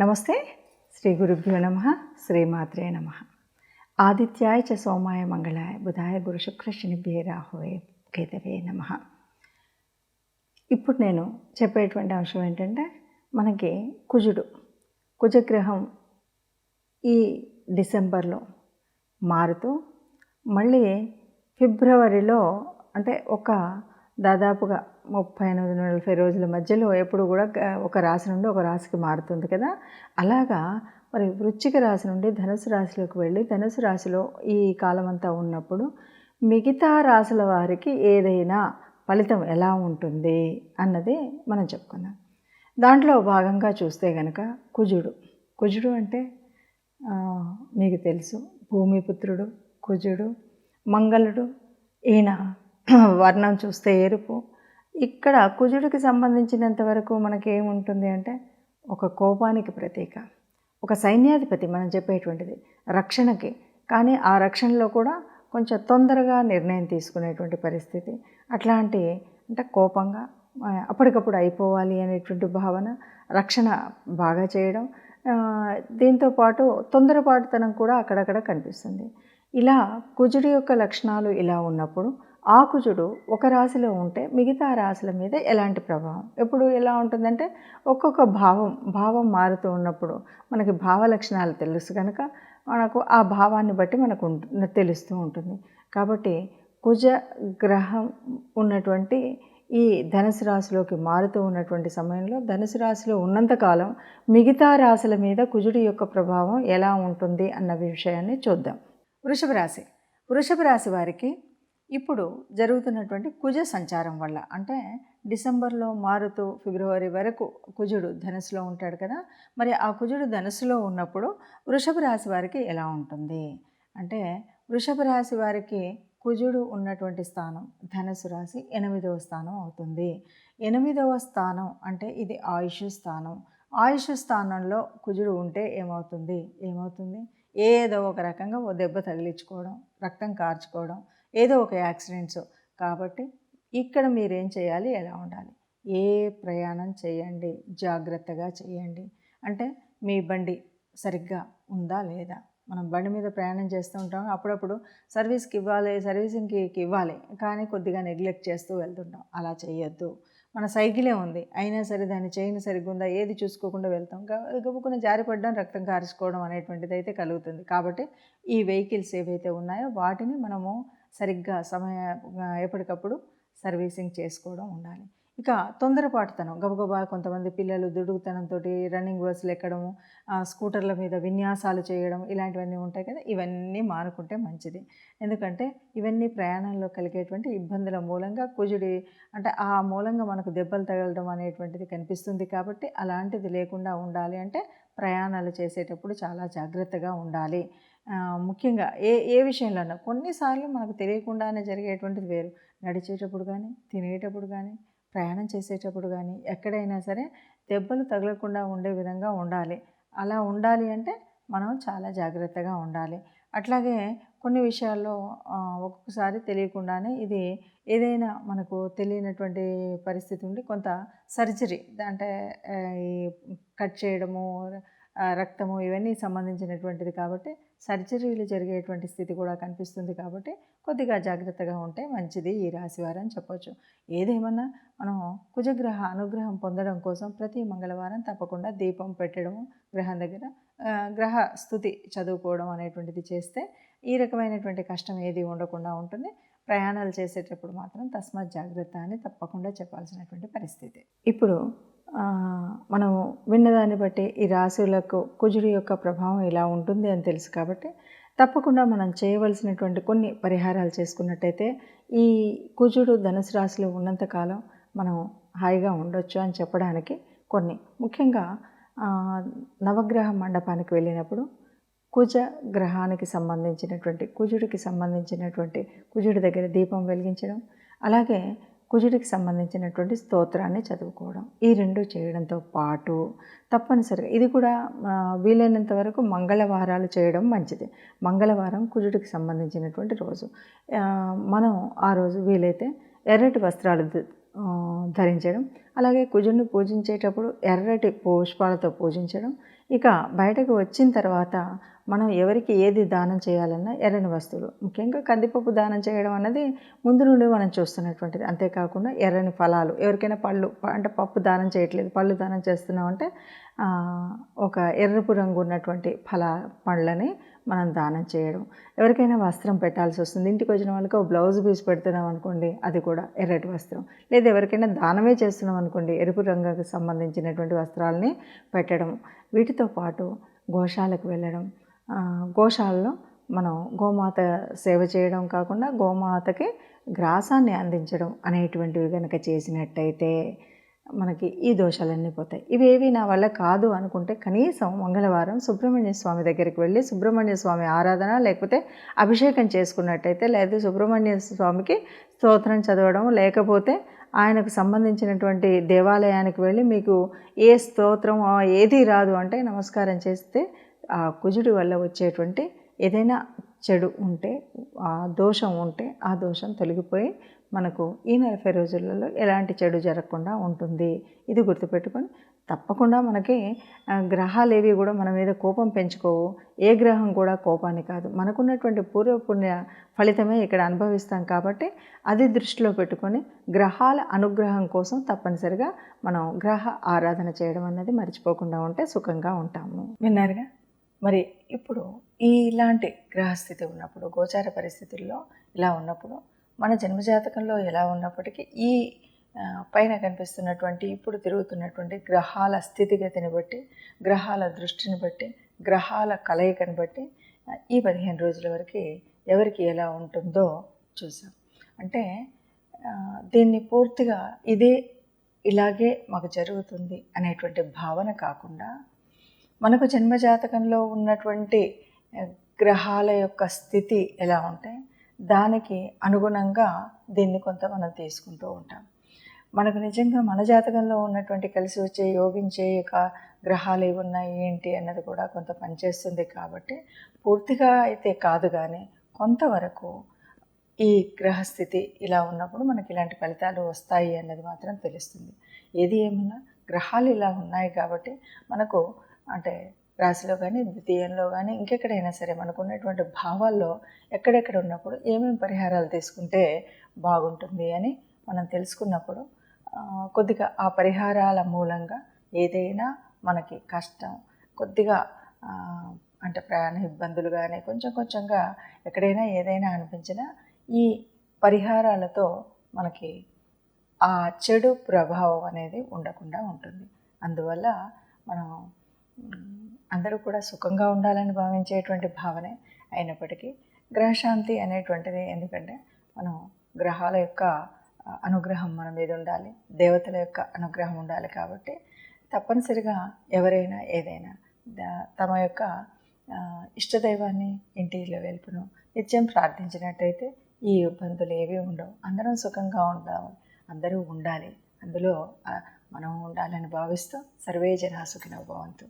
నమస్తే. శ్రీ గురుభ్యో నమః. శ్రీమాత్రే నమః. ఆదిత్యాయ చ సోమాయ మంగళాయ బుధాయ గురు శుక్ర శనిభ్యే రాహువే కేతవే నమః. ఇప్పుడు నేను చెప్పేటువంటి అంశం ఏంటంటే, మనకి కుజగ్రహం ఈ డిసెంబర్లో మారుతూ మళ్ళీ ఫిబ్రవరిలో అంటే దాదాపుగా 38-40 రోజుల మధ్యలో ఎప్పుడు కూడా ఒక రాశి నుండి ఒక రాశికి మారుతుంది కదా. అలాగా మరి వృశ్చిక రాశి నుండి ధనుసు రాశిలోకి వెళ్ళి ధనుసు రాశిలో ఈ కాలం అంతా ఉన్నప్పుడు మిగతా రాశుల వారికి ఏదైనా ఫలితం ఎలా ఉంటుంది అన్నది మనం చెప్పుకుందాం. దాంట్లో భాగంగా చూస్తే కనుక కుజుడు అంటే మీకు తెలుసు, భూమిపుత్రుడు కుజుడు. మంగళుడు, ఈయన వర్ణం చూస్తే ఎరుపు. ఇక్కడ కుజుడికి సంబంధించినంత వరకు మనకేముంటుంది అంటే ఒక కోపానికి ప్రతీక, ఒక సైన్యాధిపతి మనం చెప్పేటువంటిది రక్షణకి. కానీ ఆ రక్షణలో కూడా కొంచెం తొందరగా నిర్ణయం తీసుకునేటువంటి పరిస్థితి, అట్లాంటి అంటే కోపంగా అప్పటికప్పుడు అయిపోవాలి అనేటువంటి భావన, రక్షణ బాగా చేయడం, దీంతోపాటు తొందరపాటుతనం కూడా అక్కడక్కడ కనిపిస్తుంది. ఇలా కుజుడి యొక్క లక్షణాలు ఇలా ఉన్నప్పుడు ఆ కుజుడు ఒక రాశిలో ఉంటే మిగతా రాశుల మీద ఎలాంటి ప్రభావం ఎప్పుడు ఎలా ఉంటుందంటే, ఒక్కొక్క భావం మారుతూ ఉన్నప్పుడు మనకి భావ లక్షణాలు తెలుసు కనుక మనకు ఆ భావాన్ని బట్టి మనకు తెలుస్తూ ఉంటుంది. కాబట్టి కుజ గ్రహం ఉన్నటువంటి ఈ ధనుసు రాశిలోకి మారుతూ ఉన్నటువంటి సమయంలో ధనుసు రాశిలో ఉన్నంతకాలం మిగతా రాశుల మీద కుజుడి యొక్క ప్రభావం ఎలా ఉంటుంది అన్న విషయాన్ని చూద్దాం. వృషభ రాశి వారికి ఇప్పుడు జరుగుతున్నటువంటి కుజ సంచారం వల్ల, అంటే డిసెంబర్లో మారుతూ ఫిబ్రవరి వరకు కుజుడు ధనుసులో ఉంటాడు కదా. మరి ఆ కుజుడు ధనుసులో ఉన్నప్పుడు వృషభ రాశి వారికి ఎలా ఉంటుంది అంటే, వృషభ రాశి వారికి కుజుడు ఉన్నటువంటి స్థానం ధనుసు రాశి 8వ స్థానం అవుతుంది. 8వ స్థానం అంటే ఇది ఆయుష్ స్థానం. ఆయుష్ స్థానంలో కుజుడు ఉంటే ఏమవుతుంది, ఏదో ఒక రకంగా ఓ దెబ్బ తగిలించుకోవడం, రక్తం కార్చుకోవడం, ఏదో ఒక యాక్సిడెంట్స్. కాబట్టి ఇక్కడ మీరేం చేయాలి, ఎలా ఉండాలి, ఏ ప్రయాణం చేయండి జాగ్రత్తగా చేయండి. అంటే మీ బండి సరిగ్గా ఉందా లేదా, మనం బండి మీద ప్రయాణం చేస్తూ ఉంటాం, అప్పుడప్పుడు సర్వీసింగ్కి ఇవ్వాలి, కానీ కొద్దిగా నెగ్లెక్ట్ చేస్తూ వెళ్తుంటాం. అలా చేయొద్దు. మన సైకిలే ఉంది అయినా సరే దాని చైన్ సరిగ్గా ఉందా ఏది చూసుకోకుండా వెళ్తాం, గబుక్కున జారిపడడం, రక్తం కార్చుకోవడం అనేటువంటిది అయితే కలుగుతుంది. కాబట్టి ఈ వెహికల్స్ ఏవైతే ఉన్నాయో వాటిని మనము సరిగ్గా ఎప్పటికప్పుడు సర్వీసింగ్ చేసుకోవడం ఉండాలి. ఇక తొందరపాటుతనం, గబగబా కొంతమంది పిల్లలు దుడుగుతనంతో రన్నింగ్ బస్సులు ఎక్కడము, స్కూటర్ల మీద విన్యాసాలు చేయడం, ఇలాంటివన్నీ ఉంటాయి కదా. ఇవన్నీ మానుకుంటే మంచిది. ఎందుకంటే ఇవన్నీ ప్రయాణంలో కలిగేటువంటి ఇబ్బందుల మూలంగా కుజుడి అంటే ఆ మూలంగా మనకు దెబ్బలు తగలడం అనేటువంటిది కనిపిస్తుంది. కాబట్టి అలాంటిది లేకుండా ఉండాలి అంటే ప్రయాణాలు చేసేటప్పుడు చాలా జాగ్రత్తగా ఉండాలి. ముఖ్యంగా ఏ విషయంలోనూ కొన్నిసార్లు మనకు తెలియకుండానే జరిగేటువంటిది వేరు. నడిచేటప్పుడు కానీ, తినేటప్పుడు కానీ, ప్రయాణం చేసేటప్పుడు కానీ ఎక్కడైనా సరే దెబ్బలు తగలకుండా ఉండే విధంగా ఉండాలి. అలా ఉండాలి అంటే మనం చాలా జాగ్రత్తగా ఉండాలి. అట్లాగే కొన్ని విషయాల్లో ఒక్కొక్కసారి తెలియకుండానే ఇది ఏదైనా మనకు తెలియనటువంటి పరిస్థితి ఉండి కొంత సర్జరీ అంటే ఈ కట్ చేయడము, రక్తము, ఇవన్నీ సంబంధించినటువంటిది. కాబట్టి సర్జరీలు జరిగేటువంటి స్థితి కూడా కనిపిస్తుంది. కాబట్టి కొద్దిగా జాగ్రత్తగా ఉంటే మంచిది ఈ రాశివారు అని చెప్పొచ్చు. ఏదేమన్నా మనం కుజగ్రహ అనుగ్రహం పొందడం కోసం ప్రతి మంగళవారం తప్పకుండా దీపం పెట్టడము, గ్రహం దగ్గర గ్రహ స్థుతి చదువుకోవడం అనేటువంటిది చేస్తే ఈ రకమైనటువంటి కష్టం ఏది ఉండకుండా ఉంటుంది. ప్రయాణాలు చేసేటప్పుడు మాత్రం తస్మాత్ జాగ్రత్త అని తప్పకుండా చెప్పాల్సినటువంటి పరిస్థితి. ఇప్పుడు మనము విన్నదాన్ని బట్టి ఈ రాశులకు కుజుడి యొక్క ప్రభావం ఇలా ఉంటుంది అని తెలుసు. కాబట్టి తప్పకుండా మనం చేయవలసినటువంటి కొన్ని పరిహారాలు చేసుకున్నట్టయితే ఈ కుజుడు ధనుసు రాశిలో ఉన్నంతకాలం మనం హాయిగా ఉండొచ్చు అని చెప్పడానికి కొన్ని, ముఖ్యంగా నవగ్రహ మండపానికి వెళ్ళినప్పుడు కుజ గ్రహానికి సంబంధించినటువంటి కుజుడి దగ్గర దీపం వెలిగించడం, అలాగే కుజుడికి సంబంధించినటువంటి స్తోత్రాన్ని చదువుకోవడం, ఈ రెండు చేయడంతో పాటు తప్పనిసరిగా ఇది కూడా వీలైనంత వరకు మంగళవారాలు చేయడం మంచిది. మంగళవారం కుజుడికి సంబంధించినటువంటి రోజు. మనం ఆ రోజు వీలైతే ఎర్రటి వస్త్రాలు ధరించడం, అలాగే కుజుడిని పూజించేటప్పుడు ఎర్రటి పుష్పాలతో పూజించడం. ఇక బయటకు వచ్చిన తర్వాత మనం ఎవరికి ఏది దానం చేయాలన్నా ఎర్రని వస్తువులు, ముఖ్యంగా కందిపప్పు దానం చేయడం అన్నది ముందు నుండి మనం చూస్తున్నటువంటిది. అంతేకాకుండా ఎర్రని ఫలాలు, ఎవరికైనా పళ్ళు అంటే పప్పు దానం చేయట్లేదు, పళ్ళు దానం చేస్తున్నామంటే ఒక ఎర్రపు రంగు ఉన్నటువంటి పళ్ళని మనం దానం చేయడం. ఎవరికైనా వస్త్రం పెట్టాల్సి వస్తుంది, ఇంటికి వచ్చిన వాళ్ళకి ఒక బ్లౌజ్ పీస్ పెడుతున్నాం అనుకోండి, అది కూడా ఎర్రటి వస్త్రం. లేదా ఎవరికైనా దానమే చేస్తున్నాం అనుకోండి, ఎరుపు రంగుకి సంబంధించినటువంటి వస్త్రాలని పెట్టడం. వీటితో పాటు గోశాలకు వెళ్ళడం, గోశాలలో మనం గోమాత సేవ చేయడం కాకుండా గోమాతకి గ్రాసాన్ని అందించడం అనేటువంటివి కనుక చేసినట్టయితే మనకి ఈ దోషాలన్నీ పోతాయి. ఇవేవి నా వల్ల కాదు అనుకుంటే కనీసం మంగళవారం సుబ్రహ్మణ్య స్వామి దగ్గరికి వెళ్ళి సుబ్రహ్మణ్య స్వామి ఆరాధన లేకపోతే అభిషేకం చేసుకున్నట్టయితే, లేదా సుబ్రహ్మణ్య స్వామికి స్తోత్రం చదవడం, లేకపోతే ఆయనకు సంబంధించినటువంటి దేవాలయానికి వెళ్ళి మీకు ఏ స్తోత్రం ఏది రాదు అంటే నమస్కారం చేస్తే ఆ కుజుడి వల్ల వచ్చేటువంటి ఏదైనా చెడు ఉంటే, ఆ దోషం ఉంటే ఆ దోషం తొలగిపోయి మనకు ఈ 40 రోజులలో ఎలాంటి చెడు జరగకుండా ఉంటుంది. ఇది గుర్తుపెట్టుకొని తప్పకుండా మనకి గ్రహాలు ఏవి కూడా మన మీద కోపం పెంచుకోవు. ఏ గ్రహం కూడా కోపాన్ని కాదు, మనకున్నటువంటి పూర్వపుణ్య ఫలితమే ఇక్కడ అనుభవిస్తాం. కాబట్టి అది దృష్టిలో పెట్టుకొని గ్రహాల అనుగ్రహం కోసం తప్పనిసరిగా మనం గ్రహ ఆరాధన చేయడం అన్నది మర్చిపోకుండా ఉంటే సుఖంగా ఉంటాము. విన్నారుగా? మరి ఇప్పుడు ఇలాంటి గ్రహస్థితి ఉన్నప్పుడు, గోచార పరిస్థితుల్లో ఇలా ఉన్నప్పుడు, మన జన్మజాతకంలో ఎలా ఉన్నప్పటికీ ఈ పైన కనిపిస్తున్నటువంటి ఇప్పుడు తిరుగుతున్నటువంటి గ్రహాల స్థితిగతిని బట్టి, గ్రహాల దృష్టిని బట్టి, గ్రహాల కలయికని బట్టి ఈ 15 రోజుల వరకు ఎవరికి ఎలా ఉంటుందో చూసాం. అంటే దీన్ని పూర్తిగా ఇలాగే మాకు జరుగుతుంది అనేటువంటి భావన కాకుండా, మనకు జన్మజాతకంలో ఉన్నటువంటి గ్రహాల యొక్క స్థితి ఎలా ఉంటే దానికి అనుగుణంగా దీన్ని కొంత మనం తీసుకుంటూ ఉంటాం. మనకు నిజంగా మన జాతకంలో ఉన్నటువంటి కలిసి వచ్చే యోగించే గ్రహాలు ఏవి ఉన్నాయి ఏంటి అన్నది కూడా కొంత పనిచేస్తుంది. కాబట్టి పూర్తిగా అయితే కాదు, కానీ కొంతవరకు ఈ గ్రహస్థితి ఇలా ఉన్నప్పుడు మనకి ఇలాంటి ఫలితాలు వస్తాయి అన్నది మాత్రం తెలుస్తుంది. ఏది ఏమన్నా గ్రహాలు ఇలా ఉన్నాయి కాబట్టి మనకు అంటే రాశిలో కానీ ద్వితీయంలో కానీ ఇంకెక్కడైనా సరే మనకు ఉన్నటువంటి భావాల్లో ఎక్కడెక్కడ ఉన్నప్పుడు ఏమేమి పరిహారాలు తీసుకుంటే బాగుంటుంది అని మనం తెలుసుకున్నప్పుడు కొద్దిగా ఆ పరిహారాల మూలంగా ఏదైనా మనకి కష్టం కొద్దిగా అంటే ప్రయాణ ఇబ్బందులు కానీ కొంచెంగా ఎక్కడైనా ఏదైనా అనిపించినా ఈ పరిహారాలతో మనకి ఆ చెడు ప్రభావం అనేది ఉండకుండా ఉంటుంది. అందువల్ల మనం అందరూ కూడా సుఖంగా ఉండాలని భావించేటువంటి భావనే అయినప్పటికీ గ్రహశాంతి అనేటువంటిది, ఎందుకంటే మనం గ్రహాల యొక్క అనుగ్రహం మన మీద ఉండాలి, దేవతల యొక్క అనుగ్రహం ఉండాలి. కాబట్టి తప్పనిసరిగా ఎవరైనా ఏదైనా తమ యొక్క ఇష్టదైవాన్ని ఇంటిలో వెలుపును నిత్యం ప్రార్థించినట్టయితే ఈ ఇబ్బందులు ఏవి ఉండవు. అందరం సుఖంగా ఉండాలి, అందరూ ఉండాలి, అందులో మనం ఉండాలని భావిస్తూ సర్వే జనా సుఖినో భవంతు.